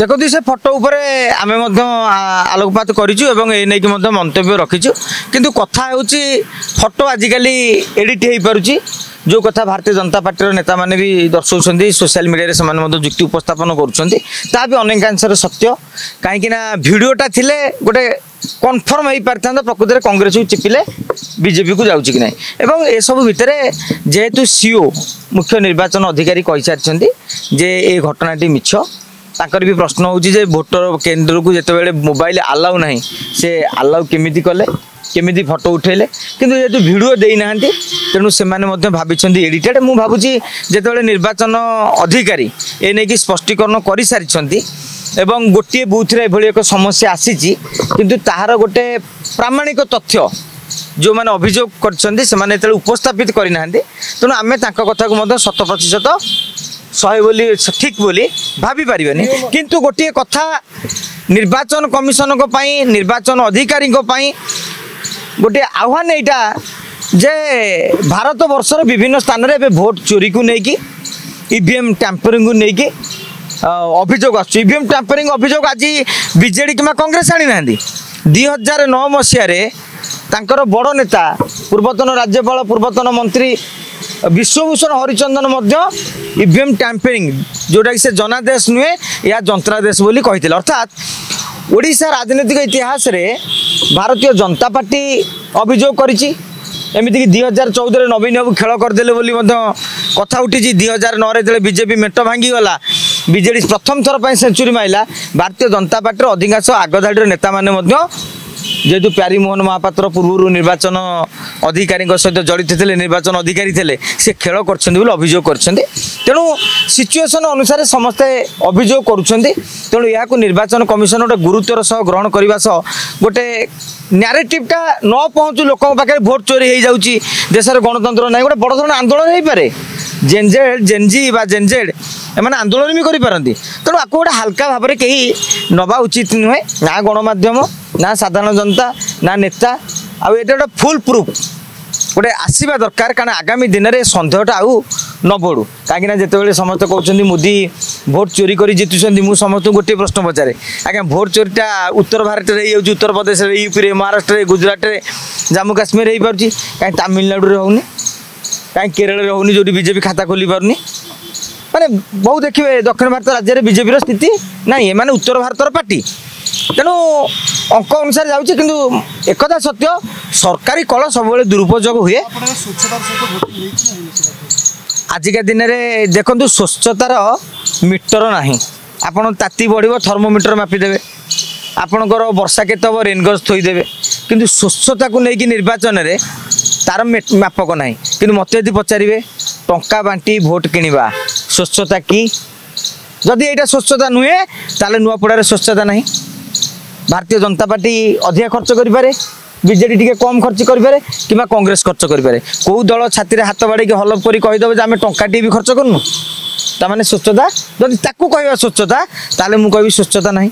देखो से फोटो उपर आम आलोकपात करूँ एने मंतव्य रखीचु किंतु कथा हूँ फोटो आजिकल एडिट हो पारुची जो कथा भारतीय जनता पार्टी नेता माने भी दर्शाउं सोशल मीडिया से जुक्ति उपस्थापन करुँचा भी अनेकांश सत्य कहीं भिडटा थिले गोटे कन्फर्म हो पारि था प्रकृत में कांग्रेस को चिपिले बीजेपी को जाऊँगी कि ना एवं ए सब भितर जेहेतु सीओ मुख्य निर्वाचन अधिकारी कही सारी जे ये घटनाटी मिछ ताकर भी प्रश्न होची जे भोटर केंद्र को जिते मोबाइल अलाउ नहीं से अलाउ केमिति कले केमिति फोटो उठेले किंतु जेहेतु वीडियो देई नाहंती तेणु से भाभी एडिटेड मु भावुची जेते निर्वाचन अधिकारी ए नहीं कि स्पष्टीकरण कर सारी एवं गोटे बूथ रे एभली एक समस्या आसीची किंतु ताहार गोटे प्रामाणिक तथ्य जो मैंने अभियोग कर उपस्थापित करना तेणु आम कथा को 100% सही बोली ठीक बोली भाभी पारिबानी किंतु गोटे कथा निर्वाचन कमिशन को पाई निर्वाचन अधिकारी को पाई गोटे आह्वान यहाँ जे भारत वर्षर विभिन्न स्थान रे भोट चोरी को लेकिन ईवीएम टैंपरिंग को लेकिन अभियोग ईवीएम टैंपरिंग अभियोग आज बीजेडी कि कांग्रेस आनी ना 2009 मसीह तांकर बड़ नेता पूर्वतन राज्यपाल पूर्वतन मंत्री विश्वभूषण हरिचंदन ईवीएम टैंपरिंग जोटा कि से जनादेश नुहे या जंत्रादेश बोली कही अर्थात ओडिशा राजनीतिक इतिहास रे भारतीय जनता पार्टी अभियोग करिछि एमती 2014 नवीन बाबू खेल करदे बोली कथा उठी 2009 जो बीजेपी मेट भांगी गला बीजेडी प्रथम थर सेंचुरी माइला भारतीय जनता पार्टी अधिकांश आगधाड़ी नेता माने जेहेतु प्यारी मोहन महापात्र पूर्व निर्वाचन अधिकारी सहित जड़ित थे निर्वाचन अधिकारी थे से खेल कर अभियोग कर तेणु सिचुएसन अनुसार समस्ते अभियोग करुँच यहाँ निर्वाचन कमिशन गोटे गुरुत्वर सह ग्रहण करने सह गोटे न्यारेटिवटा न पहुँचू लोक पाखे भोट चोरी हो जाऊँगी देश में गणतंत्र ना गोटे बड़ धरण आंदोलन हो पारे जेनजी बा जेनजेड एम आंदोलन भी करें तेणु आपको गोटे हल्का भाव में कहीं नवा उचित नुहे ना गणमाध्यम ना साधारण जनता ना नेता आउ ये गोटे फुल प्रूफ गोटे आसवा दरकार कारण आगामी दिन में सन्देहटा आउ न बढ़ू कहीं जिते समस्त कहते मोदी भोट चोरी कर जितुंट मुझे समस्त गोटे प्रश्न पचारे आज्ञा भोट चोरीटा उत्तर भारत में उत्तर प्रदेश यूपी महाराष्ट्र गुजरात जम्मू काश्मीर हो पार्टी कहीं तमिलनाडु होनी कहीं केरल होनी जो बीजेपी खाता खोली पारनी माने बहुत देखिए दक्षिण भारत राज्य में बीजेपी स्थिति ना ये माने उत्तर भारतर पार्टी तेणु अंक अनुसार जाऊँगी किंतु एकथा सत्य सरकारी कल सब दुरुपयोग हुए आजिका दिन में देखु स्वच्छतार मीटर ना आपड़ ताती बढ़ थर्मोमीटर मापिदेवे आपणकर वर्षा केत रेनगज थोदेवे किंतु स्वच्छता को लेकिन निर्वाचन में तार मापक ना कि मत यदि पचारे टंका बांटी भोट किणवा स्वच्छता कि जदि यहाँ स्वच्छता नुहे ताले नुआपड़ा स्वच्छता ना भारतीय जनता पार्टी अधिक खर्च करें बीजेडी टी कम खर्च करें कि कांग्रेस खर्च करें कौ दल छाती में हाथ बाड़ी हलप कर कहीदेव आम टाटी भी खर्च करूँ ताने स्वच्छता जदि ताकू कह स्वच्छता ताले मु कह स्वच्छता ना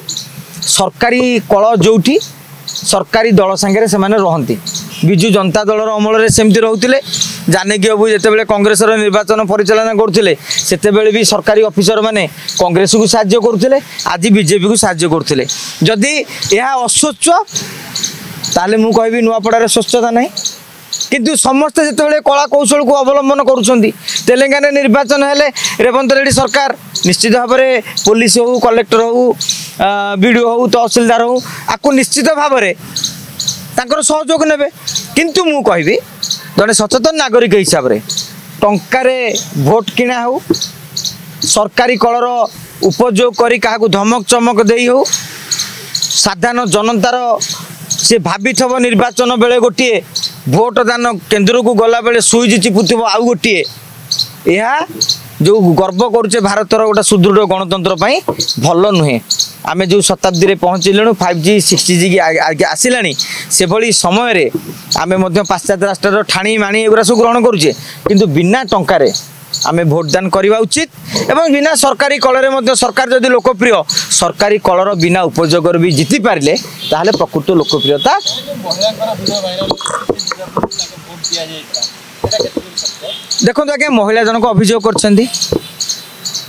सरकारी कल जोठी सरकारी दल सांगे से रहती विजु जनता दल अमल सेमती रोते जानकी बाबू जिते कांग्रेस निर्वाचन परिचालना करते से भी सरकारी ऑफिसर माने कांग्रेस को साहाय्य करते आज बीजेपी को साहाय्य करते जदि यह अस्वच्छ ताले मु कहि नुआपड़ा स्वच्छता ना किंतु समस्ते जिते कला कौशल को अवलंबन करुँच तेलंगाना निर्वाचन हेले रेवंत रेड्डी सरकार निश्चित भाव में पुलिस हो कलेक्टर हो बीडीओ हो तहसिलदार हो आपको निश्चित भाव में तांकर सहयोग ने किंतु मु कहि जड़े सचेतन नागरिक हिसाब से टंकारे भोट किणा हो सरकारी कलर उपयोग करी क्या धमक चमक दे हो साधारण जनतार से भाभी थव निर्वाचन बेले गोटे भोट दान केन्द्र को गला बेले सुईज चिपुव आउ गोटे यह जो गर्व करुचे भारतर गोटे सुदृढ़ गणतंत्र भल नुहे आमे जो शताब्दी रे पहुँचलु 5G 6G की आसला से भली समय आमे पाश्चात्य राष्ट्र ठाणी माणी एगुरा सब ग्रहण करुचे किंतु बिना टंकारे आमे भोटदान करवा उचित एवं बिना सरकारी कलर सरकार जदि लोकप्रिय सरकारी कलर बिना उपयोग भी जीति पारे ताहले प्रकृत लोकप्रियता देखो आज्ञा महिला जनक अभियोग कर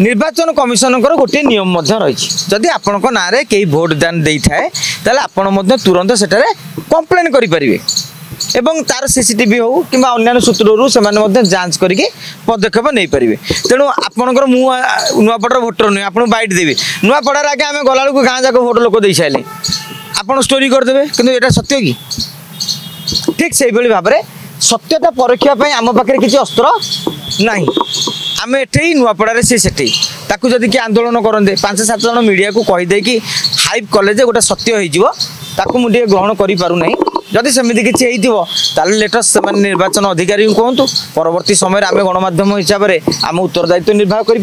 निर्वाचन कमिशन गोटे नियम रही जदि आपण ना कई भोट दान दे थाए ताले तुरंत सेठारे कंप्लेन करें एवं तार सीसीटीवी हो कि अन्य सूत्रु से जांच करके पदक्षेप नहीं पारे। तेणु आपंकर नुआपड़ार भोटर नुहे आपको बैठ देवी नुआपड़ार आगे आम गला गाँ जाक भोट लोक दे सारे आप स्टोरी करदे कि यहाँ सत्य कि ठीक से भाव में सत्यता परीक्षा आम पाखे किसी अस्त्र ना आम एठे नुआपड़े सी सेठी ताकू जदि कि आंदोलन करते 5-7 जन मीडिया को कहीदे कि हाइप कले गोटे सत्य हो मुझे ग्रहण कर पार ना जदि सेमती किसी होता लेटेस्ट से निर्वाचन अधिकारी कहतु परवर्ती समय आम गणमाध्यम हिसाब से आम उत्तरदायित्व निर्वाह कर।